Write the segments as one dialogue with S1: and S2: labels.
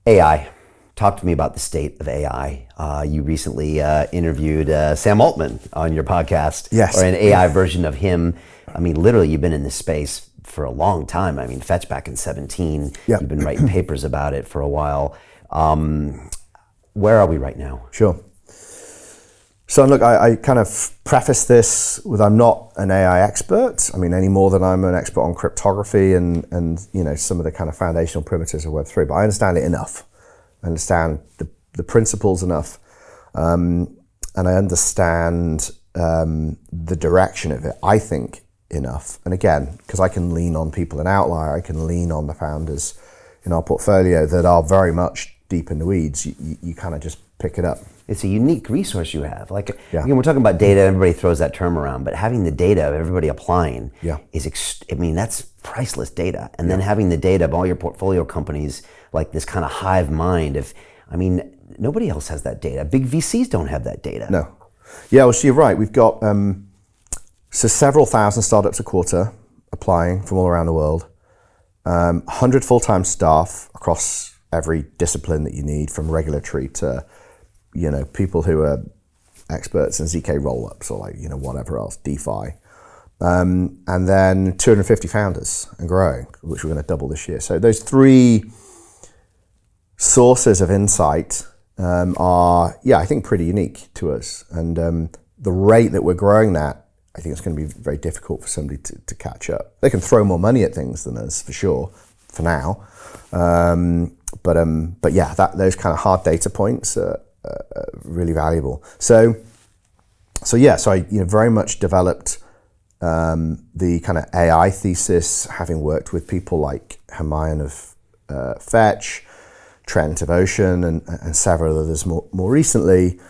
S1: AI. Talk to me about the state of AI. You recently interviewed Sam Altman on your podcast,
S2: Yes.
S1: or an AI version of him. I mean, literally, you've been in this space for a long time. I mean, Fetch back in 2017.
S2: Yep.
S1: You've been writing papers about it for a while. Where are we right now?
S2: Sure. So look, I kind of preface this with I'm not an AI expert. I mean, any more than I'm an expert on cryptography and some of the kind of foundational primitives of Web3, but I understand it enough. I understand the principles enough, and I understand the direction of it, I think, enough. And again, because I can lean on people in Outlier, I can lean on the founders in our portfolio that are very much deep in the weeds. You kind of just pick it up.
S1: It's a unique resource you have. Like,
S2: Yeah.
S1: we're talking about data, everybody throws that term around, but having the data of everybody applying is, that's priceless data. And then having the data of all your portfolio companies, like this kind of hive mind nobody else has that data. Big VCs don't have that data.
S2: No. Yeah, well, so you're right. We've got several thousand startups a quarter applying from all around the world. 100 full-time staff across every discipline that you need, from regulatory to people who are experts in ZK rollups or whatever else, DeFi. And then 250 founders and growing, which we're going to double this year. So those three sources of insight are, I think, pretty unique to us. And the rate that we're growing that, I think it's going to be very difficult for somebody to catch up. They can throw more money at things than us, for sure, for now. But yeah, those kind of hard data points are really valuable. So I very much developed the kind of AI thesis, having worked with people like Hermione of Fetch, Trent of Ocean, and several others more recently.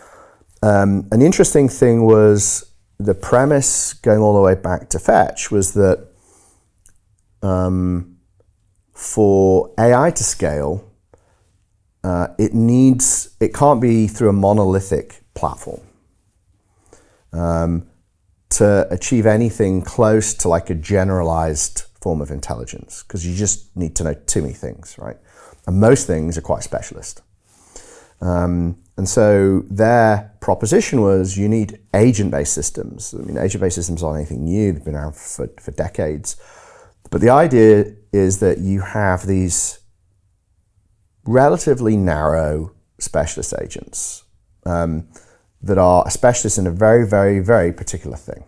S2: An interesting thing was the premise, going all the way back to Fetch, was that for AI to scale, it can't be through a monolithic platform. To achieve anything close to like a generalized form of intelligence, because you just need to know too many things, right? And most things are quite specialist. And so their proposition was you need agent-based systems. I mean, agent-based systems aren't anything new. They've been around for decades. But the idea is that you have these relatively narrow specialist agents that are specialists in a very, very, very particular thing.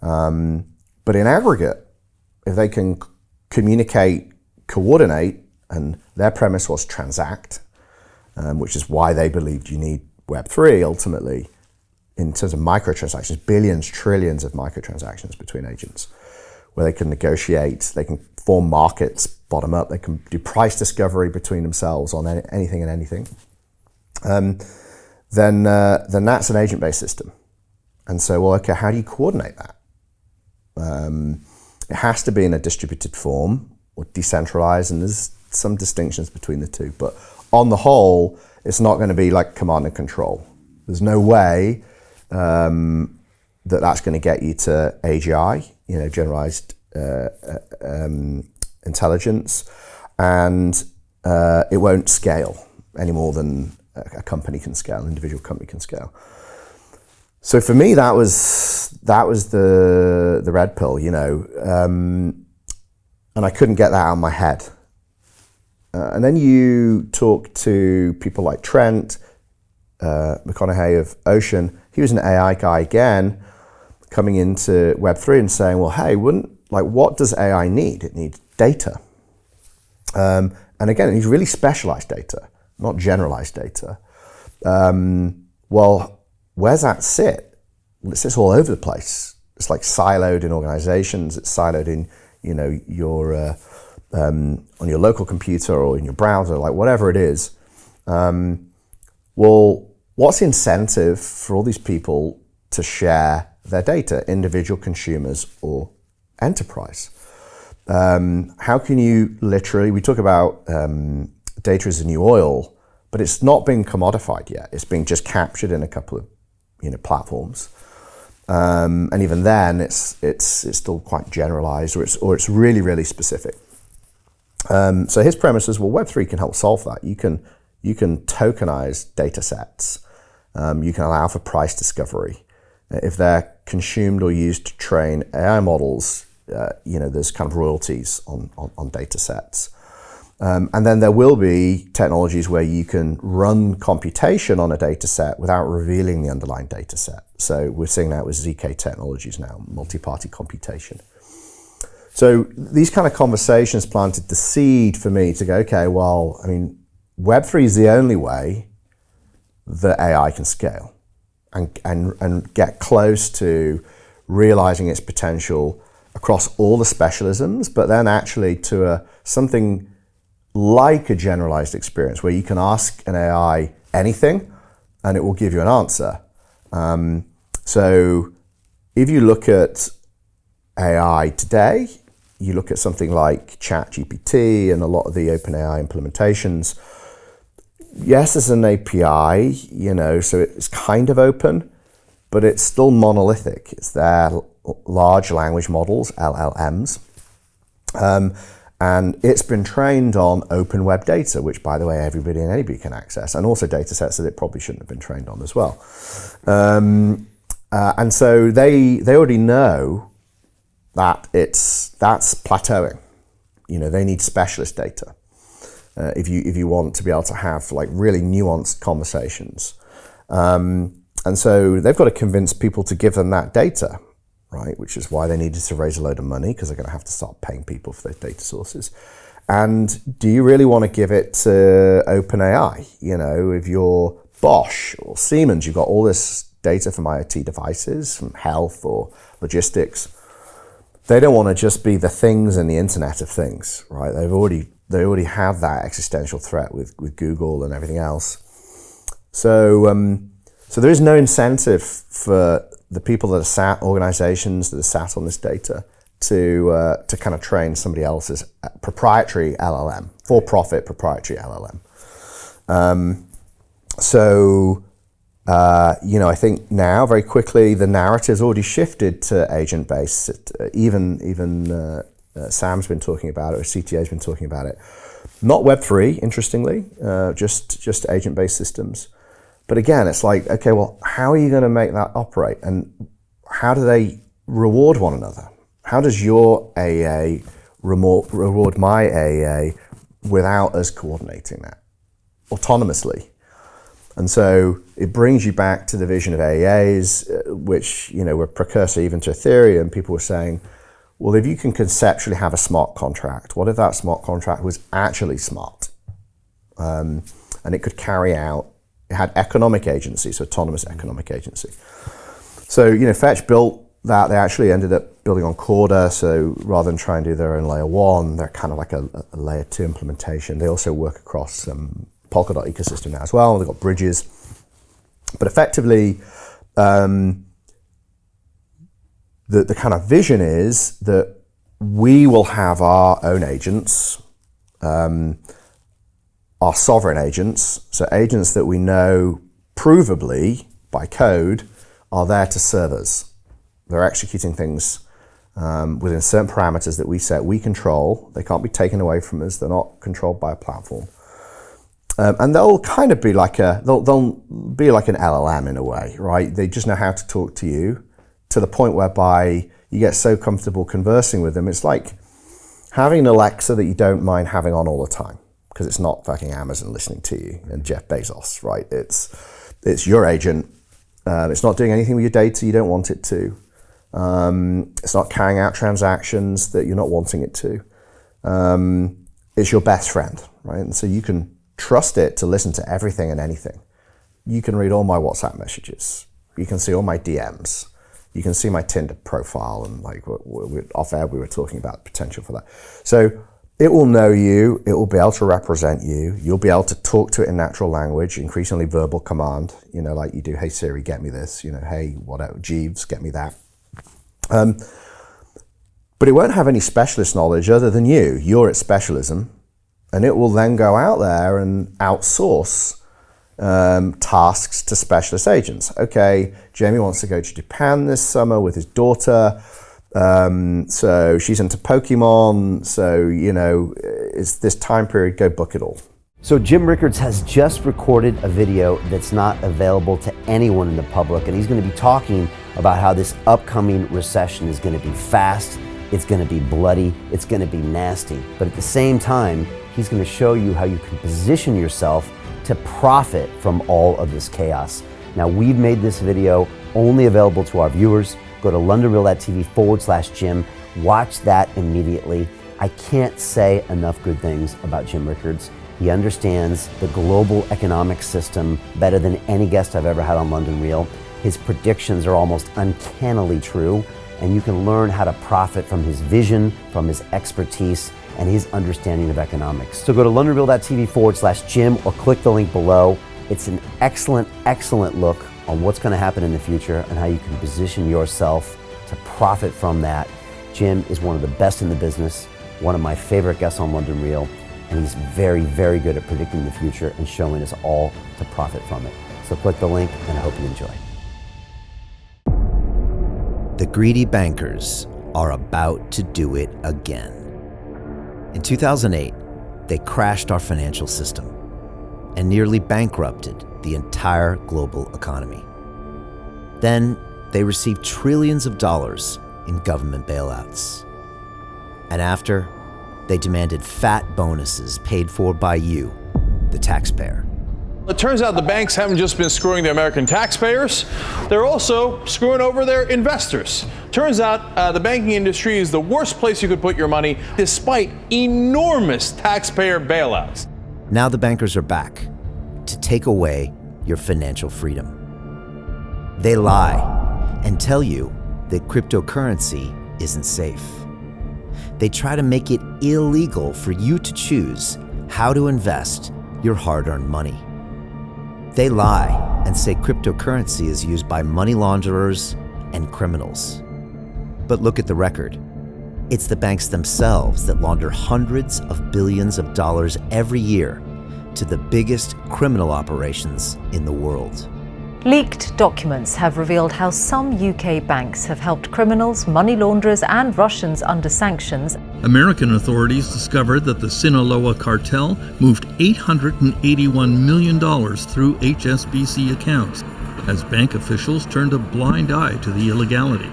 S2: But in aggregate, if they can communicate, coordinate, and their premise was transact, which is why they believed you need Web3 ultimately, in terms of microtransactions, billions, trillions of microtransactions between agents, where they can negotiate, they can form markets bottom up, they can do price discovery between themselves on anything and anything, then that's an agent-based system. And so, well, okay, how do you coordinate that? It has to be in a distributed form or decentralized, and there's some distinctions between the two. But on the whole, it's not going to be like command and control. There's no way that's going to get you to AGI, generalized intelligence, and it won't scale any more than a company can scale, an individual company can scale. So for me, that was the red pill, and I couldn't get that out of my head. And then you talk to people like Trent McConaughey of Ocean. He was an AI guy again, coming into Web3 and saying, well, hey, what does AI need? It needs data. And again, it needs really specialized data, not generalized data. Well, where's that sit? Well, it sits all over the place. It's like siloed in organizations. It's siloed in, your on your local computer or in your browser, like whatever it is. Well, what's the incentive for all these people to share their data, individual consumers or enterprise? How can you literally, we talk about data as the new oil, but it's not been commodified yet. It's being just captured in a couple of platforms. And even then, it's still quite generalized, or it's really, really specific. So his premise is, well, Web3 can help solve that. You can tokenize data sets. You can allow for price discovery. If they're consumed or used to train AI models, there's kind of royalties on data sets. And then there will be technologies where you can run computation on a data set without revealing the underlying data set. So we're seeing that with ZK technologies now, multi-party computation. So these kind of conversations planted the seed for me to go, okay, well, I mean, Web3 is the only way that AI can scale and get close to realizing its potential across all the specialisms, but then actually to something like a generalized experience where you can ask an AI anything and it will give you an answer. So if you look at AI today, you look at something like ChatGPT and a lot of the OpenAI implementations. Yes, there's an API, so it's kind of open, but it's still monolithic. It's their large language models, LLMs. And it's been trained on open web data, which, by the way, everybody and anybody can access, and also data sets that it probably shouldn't have been trained on as well. And so they already know that that's plateauing. They need specialist data if you want to be able to have like really nuanced conversations. And so they've got to convince people to give them that data, right? Which is why they needed to raise a load of money, because they're going to have to start paying people for those data sources. And do you really want to give it to OpenAI? If you're Bosch or Siemens, you've got all this data from IoT devices, from health or logistics. They don't want to just be the things in the Internet of Things, right? They already have that existential threat with Google and everything else. So there is no incentive for the people that are organizations that are sat on this data to kind of train somebody else's proprietary LLM, for-profit proprietary LLM. I think now very quickly the narrative's already shifted to agent-based. Even Sam's been talking about it, or CTA's been talking about it. Not Web3, interestingly, just agent-based systems. But again, it's like, okay, well, how are you going to make that operate? And how do they reward one another? How does your AA reward my AA without us coordinating that autonomously? And so it brings you back to the vision of AAs, which, were precursor even to Ethereum. People were saying, well, if you can conceptually have a smart contract, what if that smart contract was actually smart? And it could carry out, it had economic agency, so autonomous economic agency. So, Fetch built that. They actually ended up building on Corda. So rather than try and do their own layer 1, they're kind of like a layer 2 implementation. They also work across Polkadot ecosystem now as well. They've got bridges. But effectively, the kind of vision is that we will have our own agents, our sovereign agents, so agents that we know provably by code are there to serve us. They're executing things within certain parameters that we set, we control. They can't be taken away from us. They're not controlled by a platform. And they'll kind of be like they'll be like an LLM in a way, right? They just know how to talk to you to the point whereby you get so comfortable conversing with them. It's like having an Alexa that you don't mind having on all the time, because it's not fucking Amazon listening to you and Jeff Bezos, right? It's your agent. It's not doing anything with your data you don't want it to. It's not carrying out transactions that you're not wanting it to. It's your best friend, right? And so you can trust it to listen to everything and anything. You can read all my WhatsApp messages. You can see all my DMs. You can see my Tinder profile, and like off air we were talking about the potential for that. So it will know you, it will be able to represent you, you'll be able to talk to it in natural language, increasingly verbal command, like you do, hey Siri, get me this, hey, whatever, Jeeves, get me that. But it won't have any specialist knowledge other than you. You're its specialism, and it will then go out there and outsource tasks to specialist agents. Okay, Jamie wants to go to Japan this summer with his daughter. So she's into Pokemon. So, you know, it's this time period, go book it all.
S1: So Jim Rickards has just recorded a video that's not available to anyone in the public, and he's going to be talking about how this upcoming recession is going to be fast, it's going to be bloody, it's going to be nasty. But at the same time, he's going to show you how you can position yourself to profit from all of this chaos. Now, we've made this video only available to our viewers. Go to londonreal.tv/Jim. Watch that immediately. I can't say enough good things about Jim Rickards. He understands the global economic system better than any guest I've ever had on London Real. His predictions are almost uncannily true, and you can learn how to profit from his vision, from his expertise, and his understanding of economics. So go to londonreal.tv/Jim or click the link below. It's an excellent, excellent look on what's going to happen in the future and how you can position yourself to profit from that. Jim is one of the best in the business, one of my favorite guests on London Real, and he's very, very good at predicting the future and showing us all to profit from it. So click the link, and I hope you enjoy. The greedy bankers are about to do it again. In 2008, they crashed our financial system and nearly bankrupted the entire global economy. Then they received trillions of dollars in government bailouts. And after, they demanded fat bonuses paid for by you, the taxpayer.
S3: It turns out the banks haven't just been screwing the American taxpayers, they're also screwing over their investors. Turns out the banking industry is the worst place you could put your money, despite enormous taxpayer bailouts.
S1: Now the bankers are back to take away your financial freedom. They lie and tell you that cryptocurrency isn't safe. They try to make it illegal for you to choose how to invest your hard-earned money. They lie and say cryptocurrency is used by money launderers and criminals. But look at the record. It's the banks themselves that launder hundreds of billions of dollars every year to the biggest criminal operations in the world.
S4: Leaked documents have revealed how some UK banks have helped criminals, money launderers and Russians under sanctions.
S5: American authorities discovered that the Sinaloa cartel moved $881 million through HSBC accounts as bank officials turned a blind eye to the illegality.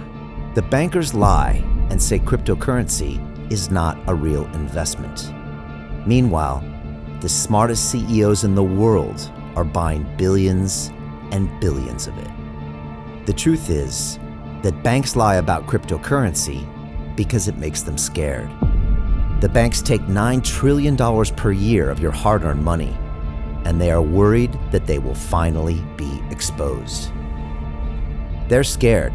S1: The bankers lie and say cryptocurrency is not a real investment. Meanwhile, the smartest CEOs in the world are buying billions and billions of it. The truth is that banks lie about cryptocurrency because it makes them scared. The banks take $9 trillion per year of your hard-earned money, and they are worried that they will finally be exposed. They're scared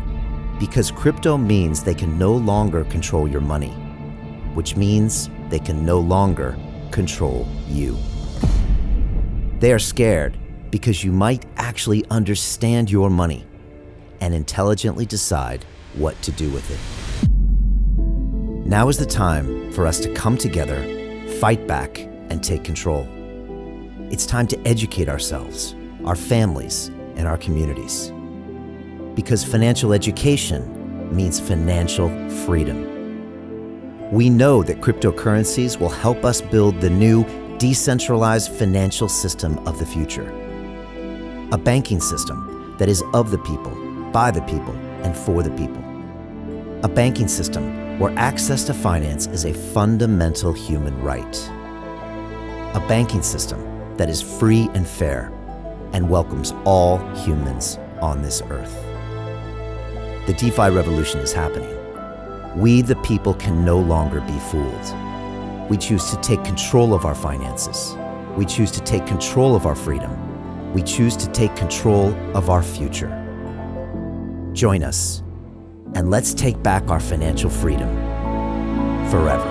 S1: because crypto means they can no longer control your money, which means they can no longer control you. They are scared because you might actually understand your money and intelligently decide what to do with it. Now is the time for us to come together, fight back, and take control. It's time to educate ourselves, our families, and our communities. Because financial education means financial freedom. We know that cryptocurrencies will help us build the new decentralized financial system of the future. A banking system that is of the people, by the people, and for the people. A banking system where access to finance is a fundamental human right. A banking system that is free and fair and welcomes all humans on this earth. The DeFi revolution is happening. We, the people, can no longer be fooled. We choose to take control of our finances. We choose to take control of our freedom. We choose to take control of our future. Join us, and let's take back our financial freedom forever.